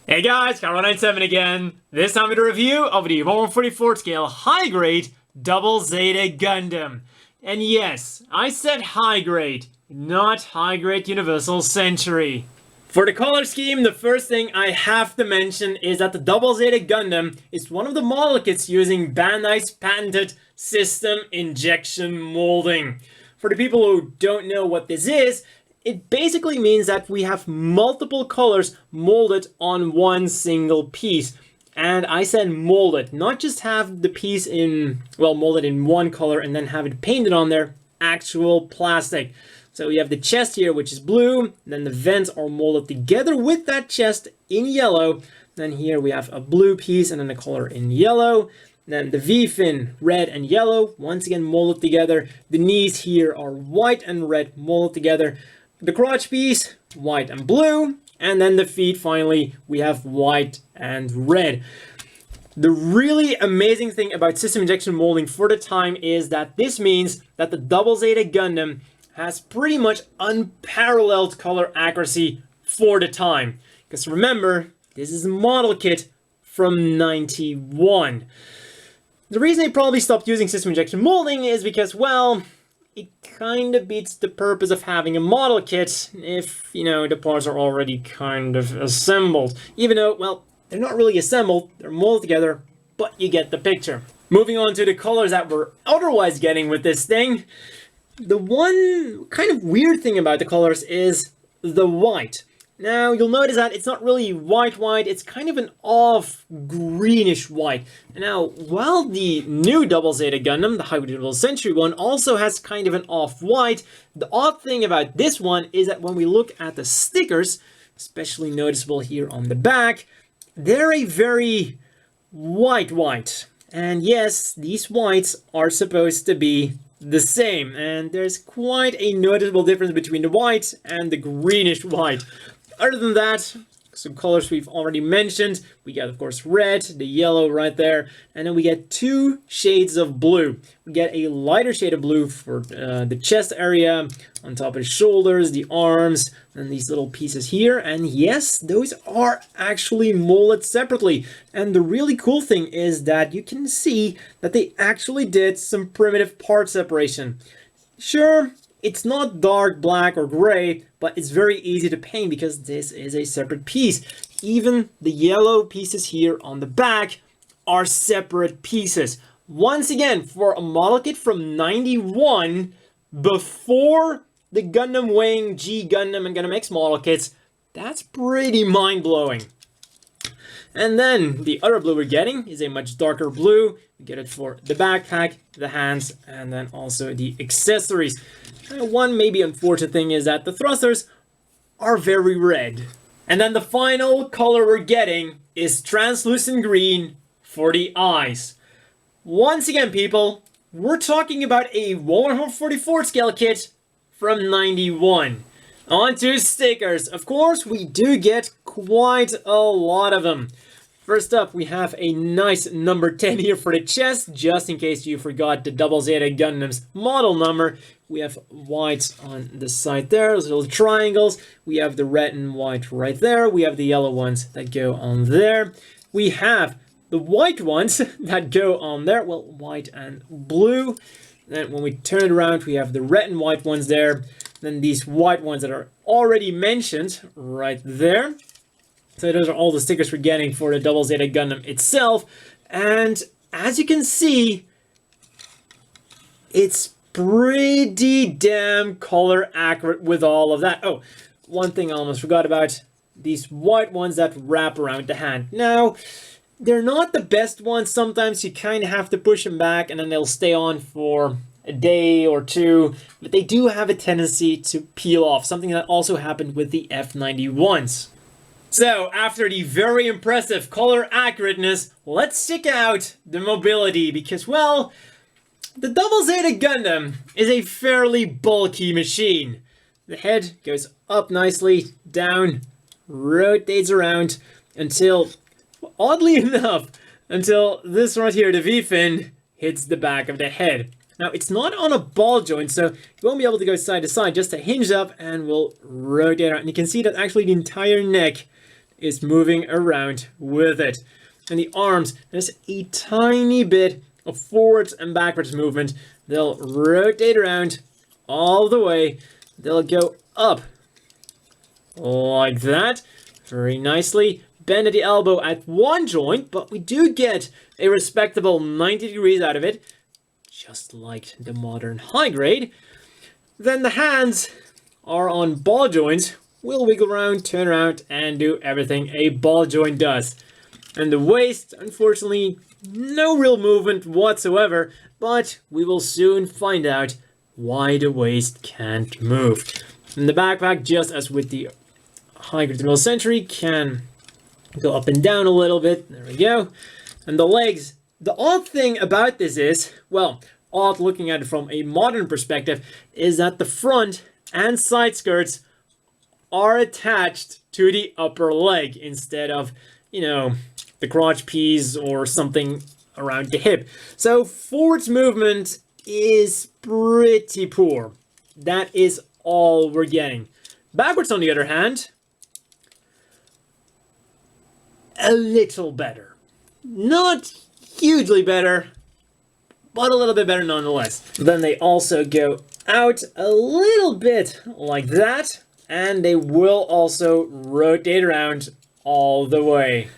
Hey guys, Carl97 again. This time with a review of the 1/144 scale high grade Double Zeta Gundam. And yes, I said high grade, not high grade Universal Century. For the color scheme, the first thing I have to mention is that the Double Zeta Gundam is one of the model kits using Bandai's patented system injection molding. For the people who don't know what this is, it basically means that we have multiple colors molded on one single piece. And I said molded, not just have the piece molded in one color and then have it painted on there, actual plastic. So we have the chest here, which is blue, then the vents are molded together with that chest in yellow. Then here we have a blue piece and then a color in yellow. Then the V-fin, red and yellow, once again molded together. The knees here are white and red molded together. The crotch piece, white and blue, and then the feet, finally, we have white and red. The really amazing thing about system injection molding for the time is that this means that the Double Zeta Gundam has pretty much unparalleled color accuracy for the time. Because remember, this is a model kit from '91. The reason they probably stopped using system injection molding is because, well, it kind of beats the purpose of having a model kit if, the parts are already kind of assembled. Even though, well, they're not really assembled, they're molded together, but you get the picture. Moving on to the colors that we're otherwise getting with this thing, the one kind of weird thing about the colors is the white. Now, you'll notice that it's not really white, it's kind of an off greenish white. Now, while the new Double Zeta Gundam, the High Universal Century one, also has kind of an off-white, the odd thing about this one is that when we look at the stickers, especially noticeable here on the back, they're a very white. And yes, these whites are supposed to be the same, and there's quite a noticeable difference between the white and the greenish white. Other than that, some colors we've already mentioned. We got, of course, red, the yellow right there, and then we get two shades of blue. We get a lighter shade of blue for the chest area, on top of the shoulders, the arms, and these little pieces here. And yes, those are actually molded separately. And the really cool thing is that you can see that they actually did some primitive part separation. Sure, it's not dark black or gray, but it's very easy to paint because this is a separate piece. Even the yellow pieces here on the back are separate pieces. Once again, for a model kit from '91, before the Gundam Wing, G Gundam, and Gundam X model kits, that's pretty mind-blowing. And then the other blue we're getting is a much darker blue. We get it for the backpack, the hands, and then also the accessories. One maybe unfortunate thing is that the thrusters are very red. And then the final color we're getting is translucent green for the eyes. Once again, people, we're talking about a 1/144 scale kit from '91. On to stickers. Of course, we do get quite a lot of them. First up, we have a nice number 10 here for the chest, just in case you forgot the Double Zeta Gundam's model number. We have white on the side there, those little triangles. We have the red and white right there. We have the yellow ones that go on there. We have the white ones that go on there, well, white and blue. Then when we turn it around, we have the red and white ones there. Then these white ones that are already mentioned right there. So those are all the stickers we're getting for the Double Zeta Gundam itself. And as you can see, it's pretty damn color accurate with all of that. Oh, one thing I almost forgot about. These white ones that wrap around the hand. Now, they're not the best ones. Sometimes you kind of have to push them back and then they'll stay on for a day or two, but they do have a tendency to peel off, something that also happened with the F91s. So, after the very impressive color accurateness, let's check out the mobility, because, well, the Double Zeta Gundam is a fairly bulky machine. The head goes up nicely, down, rotates around, until, oddly enough, until this right here, the V-fin, hits the back of the head. Now, it's not on a ball joint, so you won't be able to go side to side, just a hinge up, and we'll rotate out. And you can see that actually the entire neck is moving around with it. And the arms, there's a tiny bit of forwards and backwards movement. They'll rotate around all the way. They'll go up like that, very nicely. Bend at the elbow at one joint, but we do get a respectable 90 degrees out of it, just like the modern high grade. Then the hands are on ball joints. We'll wiggle around, turn around, and do everything a ball joint does. And the waist, unfortunately, no real movement whatsoever, but we will soon find out why the waist can't move. And the backpack, just as with the high grade middle century, can go up and down a little bit. There we go. And the legs, the odd thing about this is, well, odd looking at it from a modern perspective, is that the front and side skirts are attached to the upper leg instead of, you know, the crotch piece or something around the hip. So forwards movement is pretty poor. That is all we're getting. Backwards, on the other hand, a little better. Not hugely better, but a little bit better nonetheless. Then they also go out a little bit like that, and they will also rotate around all the way.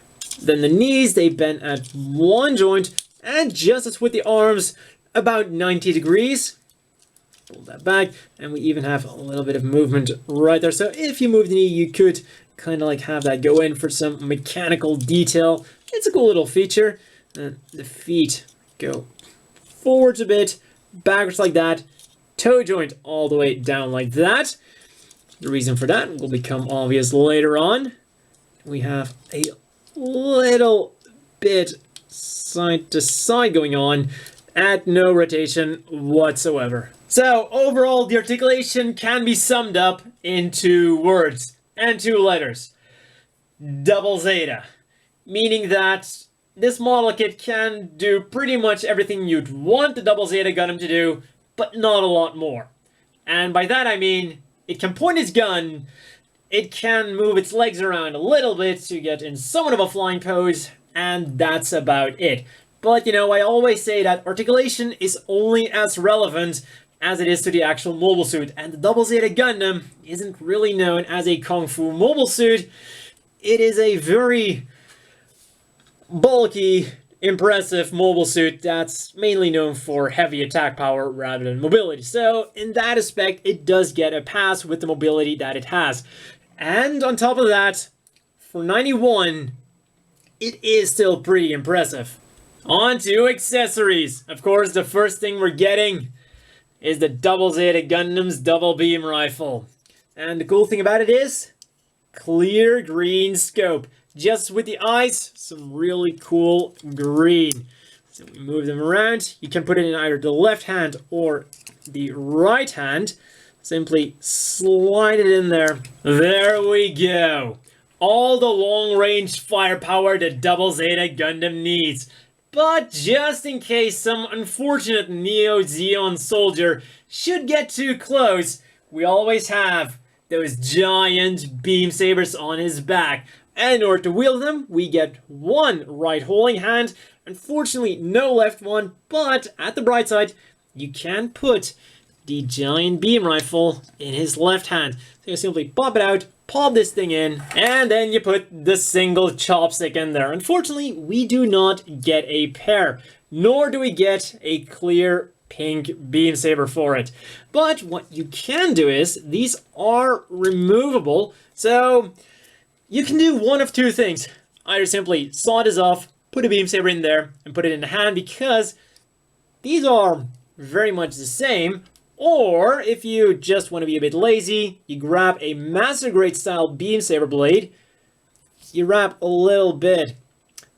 Then the knees, they bend at one joint, and just as with the arms, about 90 degrees. Pull that back, and we even have a little bit of movement right there. So if you move the knee, you could kind of like have that go in for some mechanical detail. It's a cool little feature. And the feet go forwards a bit, backwards like that, toe joint all the way down like that. The reason for that will become obvious later on. We have a little bit side to side going on at no rotation whatsoever. So overall, the articulation can be summed up in 2 words and 2 letters. Double Zeta. Meaning that this model kit can do pretty much everything you'd want the Double Zeta Gundam to do, but not a lot more. And by that I mean, it can point its gun, it can move its legs around a little bit to get in somewhat of a flying pose, and that's about it. But you know, I always say that articulation is only as relevant as it is to the actual mobile suit, and the Double Zeta Gundam isn't really known as a Kung Fu mobile suit. It is a very bulky, impressive mobile suit that's mainly known for heavy attack power rather than mobility. So in that aspect, it does get a pass with the mobility that it has. And on top of that, for 91, it is still pretty impressive. On to accessories. Of course, the first thing we're getting is the Double Zeta Gundam's double beam rifle. And the cool thing about it is, clear green scope. Just with the eyes, some really cool green. So we move them around. You can put it in either the left hand or the right hand. Simply slide it in there. There we go. All the long-range firepower the Double Zeta Gundam needs. But just in case some unfortunate Neo Zeon soldier should get too close, we always have those giant beam sabers on his back. And in order to wield them, we get one right holding hand. Unfortunately, no left one, but at the bright side, you can put the giant beam rifle in his left hand. So you simply pop it out, pop this thing in, and then you put the single chopstick in there. Unfortunately, we do not get a pair, nor do we get a clear pink beam saber for it. But what you can do is, these are removable, so you can do one of 2 things. Either simply saw this off, put a beam saber in there, and put it in the hand, because these are very much the same. Or, if you just want to be a bit lazy, you grab a Master Grade style beam saber blade, you wrap a little bit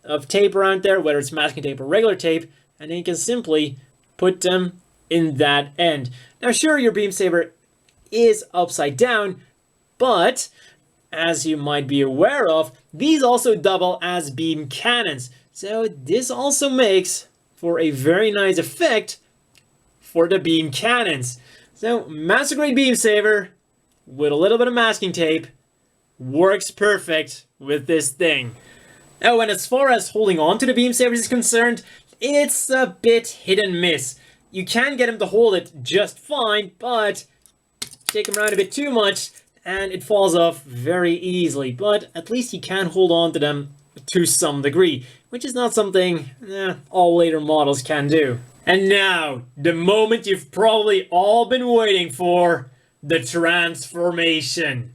of tape around there, whether it's masking tape or regular tape, and then you can simply put them in that end. Now sure, your beam saber is upside down, but as you might be aware of, these also double as beam cannons. So this also makes for a very nice effect for the beam cannons. So Master Grade beam saber with a little bit of masking tape works perfect with this thing. Oh, and as far as holding on to the beam sabers is concerned, it's a bit hit and miss. You can get him to hold it just fine, but take him around a bit too much, and it falls off very easily. But at least you can hold on to them to some degree, which is not something all later models can do. And now, the moment you've probably all been waiting for, the transformation.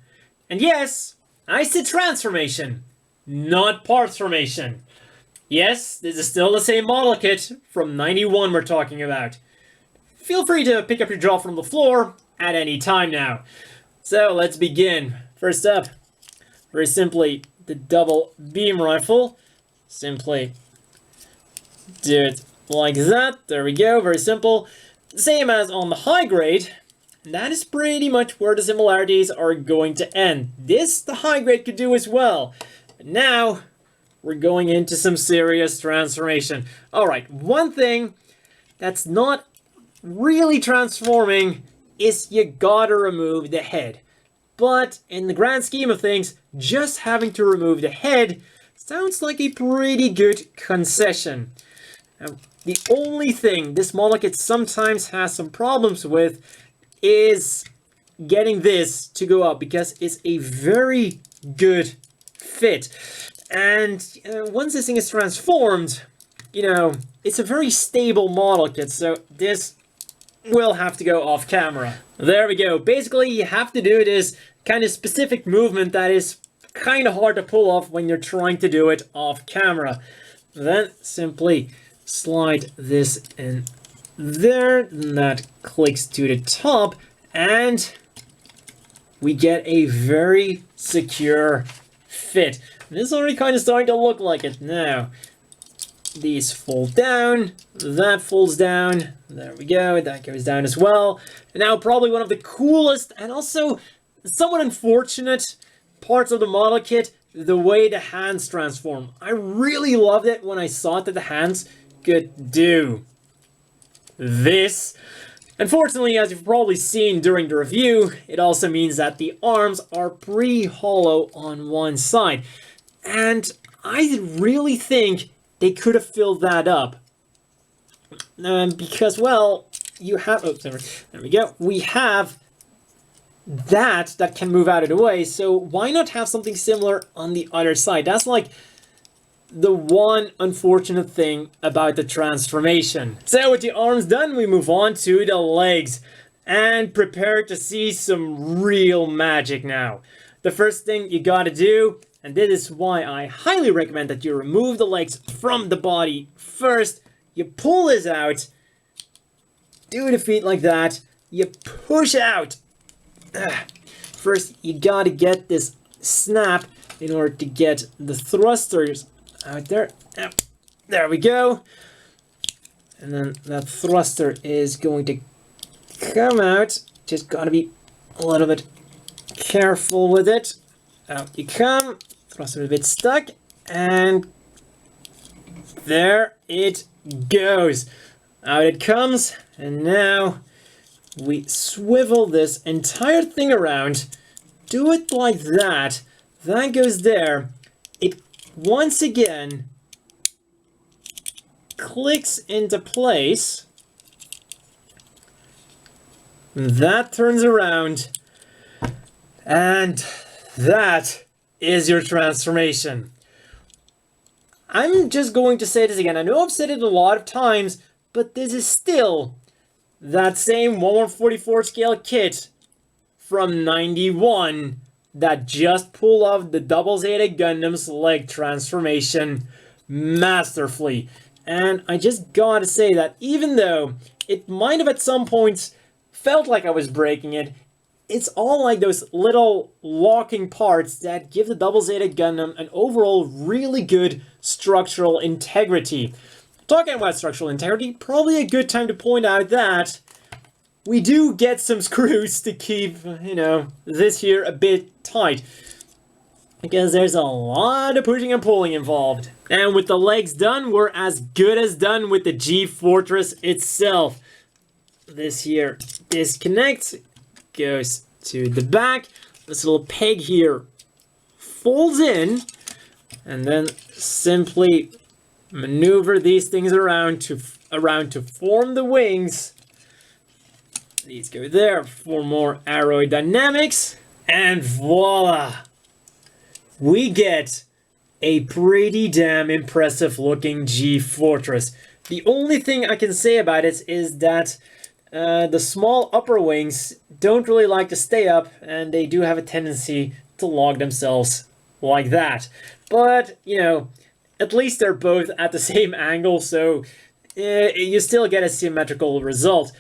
And yes, I said transformation, not parts formation. Yes, this is still the same model kit from 91 we're talking about. Feel free to pick up your jaw from the floor at any time now. So let's begin. First up, very simply, the double beam rifle. Simply do it like that. There we go, very simple. Same as on the high grade. And that is pretty much where the similarities are going to end. This, the high grade could do as well. But now, we're going into some serious transformation. Alright, one thing that's not really transforming is you gotta remove the head. But in the grand scheme of things, just having to remove the head sounds like a pretty good concession. Now, the only thing this model kit sometimes has some problems with is getting this to go up, because it's a very good fit. And once this thing is transformed, you know, it's a very stable model kit, so this will have to go off camera. There we go. Basically, you have to do this kind of specific movement that is kind of hard to pull off when you're trying to do it off camera. Then simply slide this in there, and that clicks to the top, and we get a very secure fit. And this is already kind of starting to look like it now. These fold down, that folds down, there we go, that goes down as well. And now probably one of the coolest and also somewhat unfortunate parts of the model kit, the way the hands transform. I really loved it when I saw that the hands could do this. Unfortunately, as you've probably seen during the review, it also means that the arms are pretty hollow on one side. And I really think they could have filled that up. Because, well, you have... Oh, sorry. There we go. We have that can move out of the way, so why not have something similar on the other side? That's like the one unfortunate thing about the transformation. So with the arms done, we move on to the legs. And prepare to see some real magic now. The first thing you gotta do, and this is why I highly recommend that you remove the legs from the body first. You pull this out, do the feet like that, you push out. First, you gotta get this snap in order to get the thrusters out there. There we go. And then that thruster is going to come out. Just gotta be a little bit careful with it. Out you come. Thruster a bit stuck, and there it goes. Out it comes, and now we swivel this entire thing around. Do it like that. That goes there. It once again clicks into place. That turns around, and that is your transformation. I'm just going to say this again. I know I've said it a lot of times, but this is still that same 1/144 scale kit from 91 that just pulled off the Double Zeta Gundam's leg transformation masterfully. And I just gotta say that even though it might have at some points felt like I was breaking it, it's all like those little locking parts that give the Double Zeta Gundam an overall really good structural integrity. Talking about structural integrity, probably a good time to point out that we do get some screws to keep, you know, this here a bit tight. Because there's a lot of pushing and pulling involved. And with the legs done, we're as good as done with the G-Fortress itself. This here disconnects, goes to the back. This little peg here folds in, and then simply maneuver these things around to form the wings. These go there for more aerodynamics, and voila! We get a pretty damn impressive looking G-Fortress. The only thing I can say about it is that the small upper wings don't really like to stay up, and they do have a tendency to log themselves like that. But, you know, at least they're both at the same angle, so you still get a symmetrical result.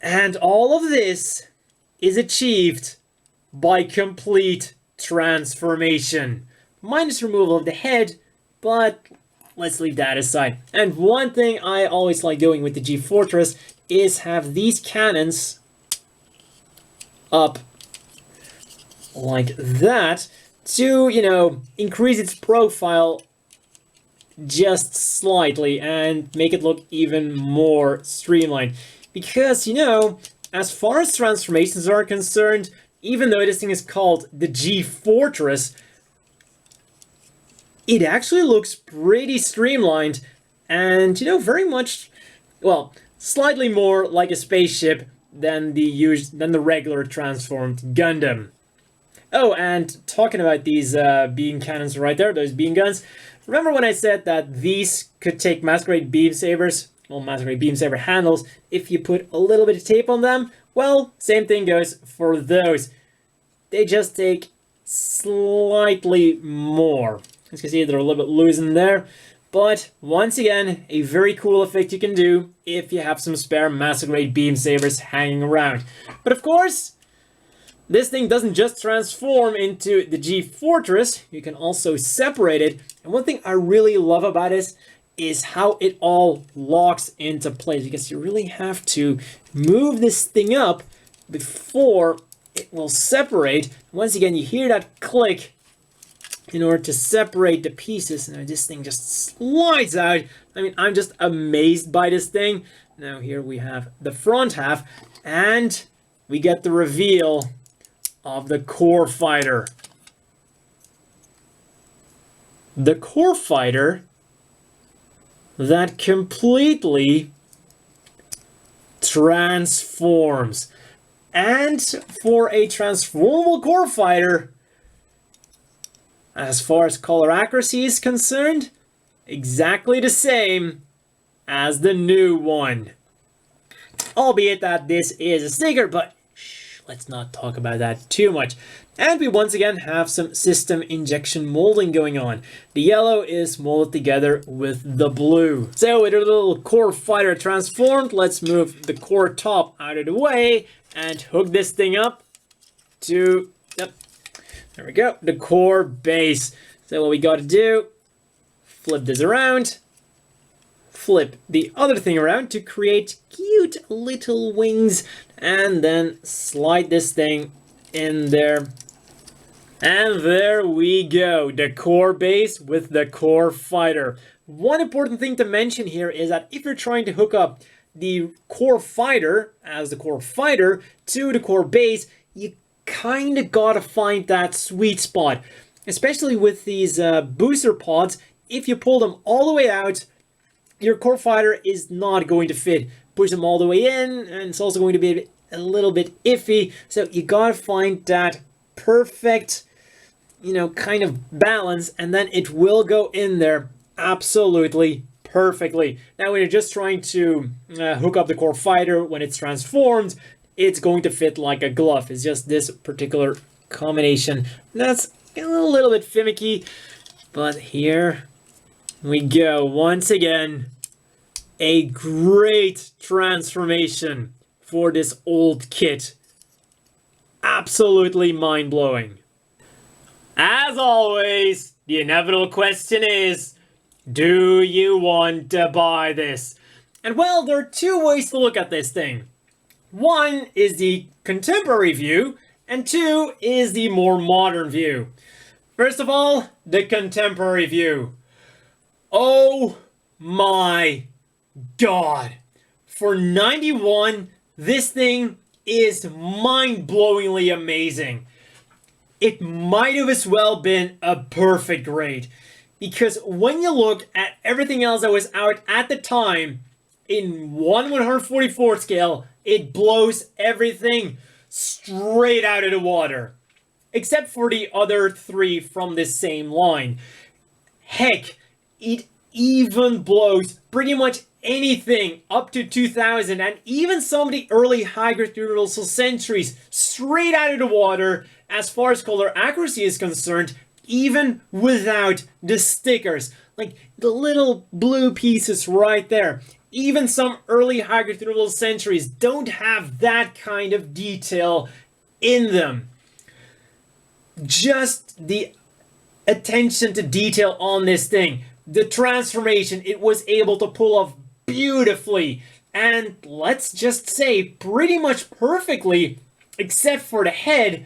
And all of this is achieved by complete transformation. Minus removal of the head, but let's leave that aside. And one thing I always like doing with the G-Fortress is have these cannons up like that to, you know, increase its profile just slightly and make it look even more streamlined. Because, you know, as far as transformations are concerned, even though this thing is called the G-Fortress, it actually looks pretty streamlined and, you know, very much, well, slightly more like a spaceship than the regular transformed Gundam. Oh, and talking about these beam cannons right there, those beam guns, remember when I said that these could take Masquerade beam sabers, well, Masquerade beam saber handles, if you put a little bit of tape on them? Well, same thing goes for those. They just take slightly more. As you can see, they're a little bit loose in there. But, once again, a very cool effect you can do if you have some spare Masquerade beam sabers hanging around. But of course, this thing doesn't just transform into the G-Fortress, you can also separate it. And one thing I really love about it is how it all locks into place, because you really have to move this thing up before it will separate. Once again, you hear that click in order to separate the pieces. Now this thing just slides out. I mean, I'm just amazed by this thing. Now here we have the front half, and we get the reveal of the core fighter. The core fighter that completely transforms. And for a transformable core fighter, as far as color accuracy is concerned, exactly the same as the new one. Albeit that this is a sticker, but shh, let's not talk about that too much. And we once again have some system injection molding going on. The yellow is molded together with the blue. So with a little core fighter transformed, let's move the core top out of the way and hook this thing up to, yep, there we go, the core base. So what we got to do, flip this around, flip the other thing around to create cute little wings, and then slide this thing in there. And there we go, the core base with the core fighter. One important thing to mention here is that if you're trying to hook up the core fighter as the core fighter to the core base, you kind of gotta find that sweet spot. Especially with these booster pods, if you pull them all the way out, your core fighter is not going to fit. Push them all the way in, and it's also going to be a little bit iffy. So you gotta find that perfect, you know, kind of balance, and then it will go in there absolutely perfectly. Now when you're just trying to hook up the core fighter when it's transformed, it's going to fit like a glove. It's just this particular combination that's a little bit finicky, but here we go. Once again, a great transformation for this old kit. Absolutely mind-blowing. As always, the inevitable question is, do you want to buy this? And well, there are two ways to look at this thing. One is the contemporary view, and two is the more modern view. First of all, the contemporary view. Oh my god. For 91, this thing is mind-blowingly amazing. it might have as well been a perfect grade. Because when you look at everything else that was out at the time, in 1/144 scale, it blows everything straight out of the water. Except for the other three from this same line. Heck, it even blows pretty much anything up to 2000 and even some of the early high-grade universal centuries straight out of the water as far as color accuracy is concerned, even without the stickers. Like the little blue pieces right there. Even some early high-grade universal centuries don't have that kind of detail in them. Just the attention to detail on this thing. The transformation it was able to pull off beautifully. And let's just say pretty much perfectly, except for the head.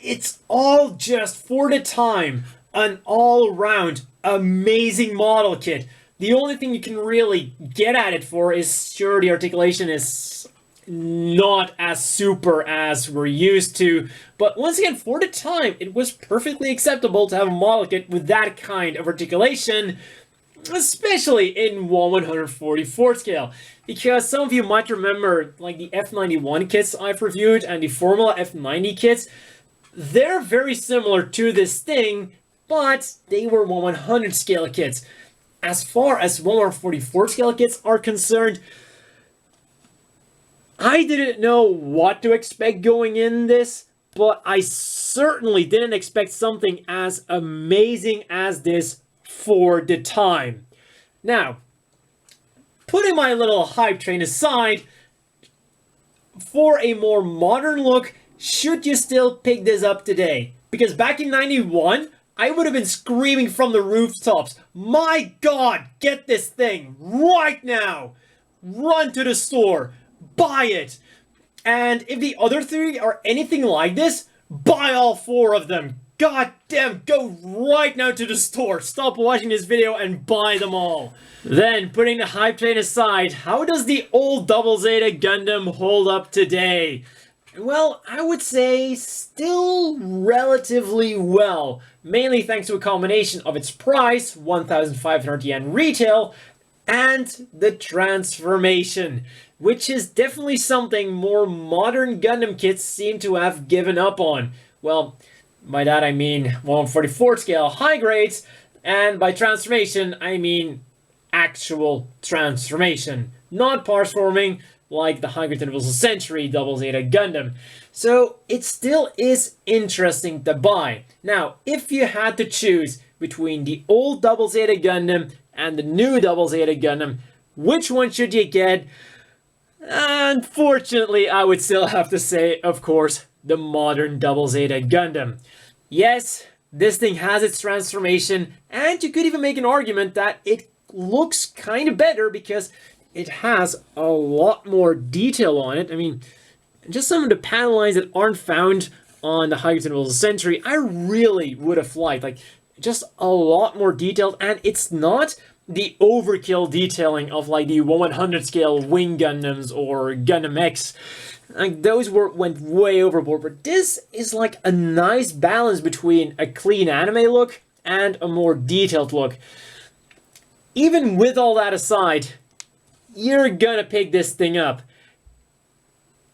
It's all just for the time an all-around amazing model kit. The only thing you can really get at it for is, sure, the articulation is not as super as we're used to, but once again, for the time, it was perfectly acceptable to have a model kit with that kind of articulation, especially in 1/144 scale. Because some of you might remember, like the F91 kits I've reviewed and the Formula F90 kits, they're very similar to this thing, but they were 1/100 scale kits. As far as 1/144 scale kits are concerned, I didn't know what to expect going in this, but I certainly didn't expect something as amazing as this for the time. Now, putting my little hype train aside, for a more modern look, should you still pick this up today? Because back in 91, I would have been screaming from the rooftops, my God, get this thing right now! Run to the store! Buy it! And if the other three are anything like this, buy all four of them! God damn, go right now to the store, stop watching this video and buy them all! Then, putting the hype train aside, how does the old Double Zeta Gundam hold up today? Well, I would say still relatively well, mainly thanks to a combination of its price, 1,500 yen retail, and the transformation, which is definitely something more modern Gundam kits seem to have given up on. Well, by that I mean 1/44 scale high grades, and by transformation I mean actual transformation, not parse forming like the high-grade universal century Double Zeta Gundam. So it still is interesting to buy. Now, if you had to choose between the old Double Zeta Gundam and the new Double Zeta Gundam, which one should you get? Unfortunately, I would still have to say, of course, the modern Double Zeta Gundam. Yes, this thing has its transformation, and you could even make an argument that it looks kind of better because it has a lot more detail on it. I mean, just some of the panel lines that aren't found on the high-grade universal century, I really would have liked. Like, just a lot more detailed, and it's not the overkill detailing of like the 1/100 scale Wing Gundams or Gundam X. Like, those went way overboard, but this is like a nice balance between a clean anime look and a more detailed look. Even with all that aside, you're gonna pick this thing up.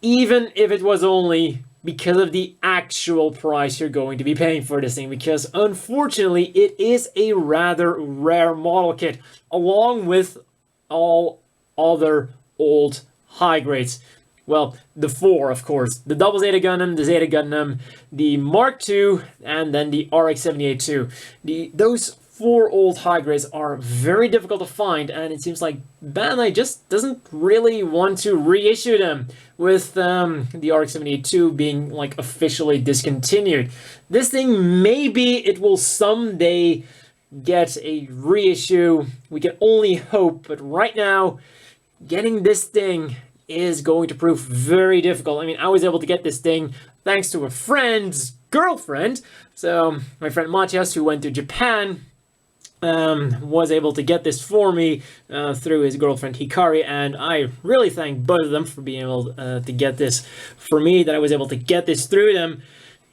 Even if it was only because of the actual price you're going to be paying for this thing, because unfortunately it is a rather rare model kit, along with all other old high grades. Well, the four, of course. The Double Zeta Gundam, the Zeta Gundam, the Mark II, and then the RX-78-2. Those four old high grades are very difficult to find, and it seems like Bandai just doesn't really want to reissue them, with the RX-78-2 being like officially discontinued. This thing, maybe it will someday get a reissue. We can only hope, but right now, getting this thing is going to prove very difficult. I mean, I was able to get this thing thanks to a friend's girlfriend. So my friend Matthias, who went to Japan, was able to get this for me through his girlfriend Hikari, and I really thank both of them for being able to get this for me, that I was able to get this through them.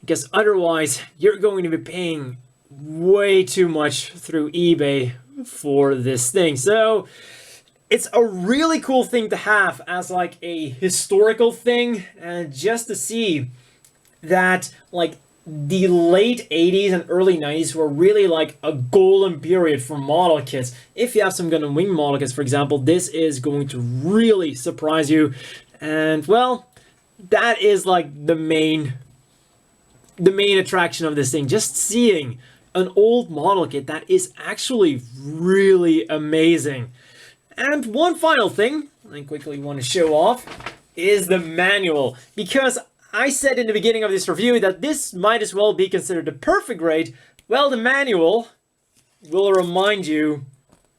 because otherwise you're going to be paying way too much through eBay for this thing. So it's a really cool thing to have as like a historical thing, and just to see that like the late 80s and early 90s were really like a golden period for model kits. If you have some Gundam Wing model kits, for example, this is going to really surprise you. And well, that is like the main attraction of this thing, just seeing an old model kit that is actually really amazing. And one final thing I quickly want to show off is the manual, because I said in the beginning of this review that this might as well be considered the perfect grade. Well, the manual will remind you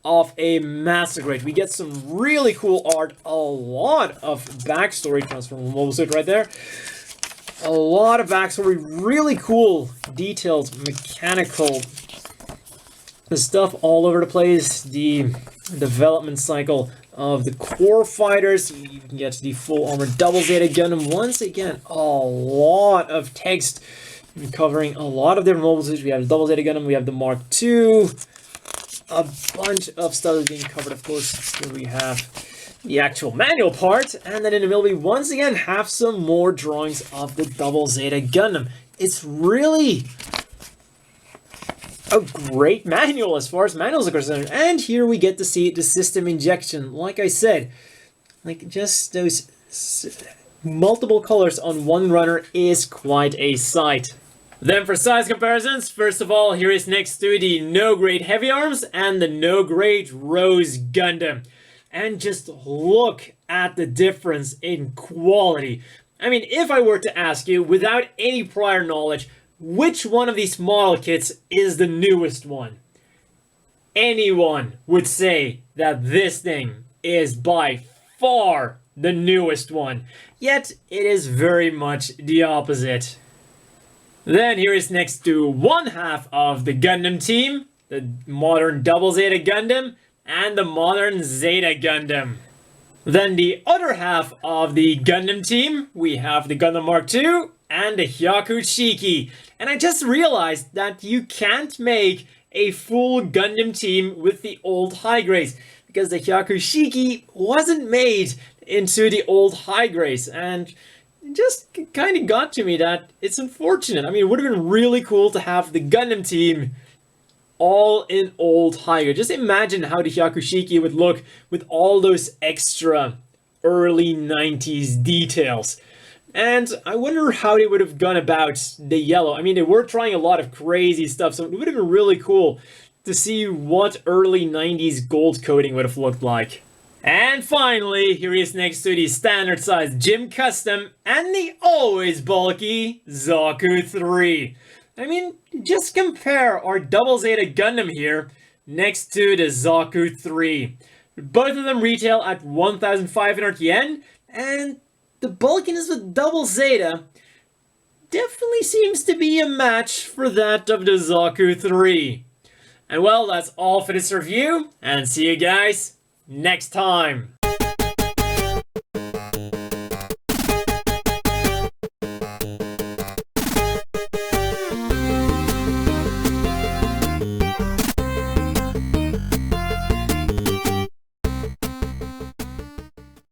of a master grade. We get some really cool art, a lot of backstory, transform mobile suit right there. A lot of backstory, really cool, detailed, mechanical stuff all over the place. The development cycle of the core fighters. You can get the full armored Double Zeta Gundam. Once again, a lot of text covering a lot of different mobile suits. We have the Double Zeta Gundam, we have the Mark II. A bunch of stuff is being covered, of course. Here we have the actual manual part, and then in the middle we once again have some more drawings of the Double Zeta Gundam. It's really a great manual as far as manuals are concerned. And here we get to see the system injection. Like I said, like just those multiple colors on one runner is quite a sight. Then for size comparisons, first of all, here is next to the no-grade Heavy Arms and the no-grade Rose Gundam. And just look at the difference in quality. I mean, if I were to ask you, without any prior knowledge, which one of these model kits is the newest one? Anyone would say that this thing is by far the newest one. Yet, it is very much the opposite. Then here is next to one half of the Gundam team, the modern Double Zeta Gundam, and the modern Zeta Gundam. Then the other half of the Gundam team, we have the Gundam Mark II and the Hyakushiki. And I just realized that you can't make a full Gundam team with the old high grades, because the Hyakushiki wasn't made into the old high grades, and it just kind of got to me that it's unfortunate. I mean, it would have been really cool to have the Gundam team all in old high grade. Just imagine how the Hyakushiki would look with all those extra early 90s details. And I wonder how they would have gone about the yellow. I mean, they were trying a lot of crazy stuff, so it would have been really cool to see what early 90s gold coating would have looked like. And finally, here is next to the standard size Gym Custom and the always bulky Zaku 3. I mean, just compare our Double Zeta Gundam here next to the Zaku 3. Both of them retail at 1,500 yen, and the bulkiness of Double Zeta definitely seems to be a match for that of the Zaku 3. And well, that's all for this review, and see you guys next time.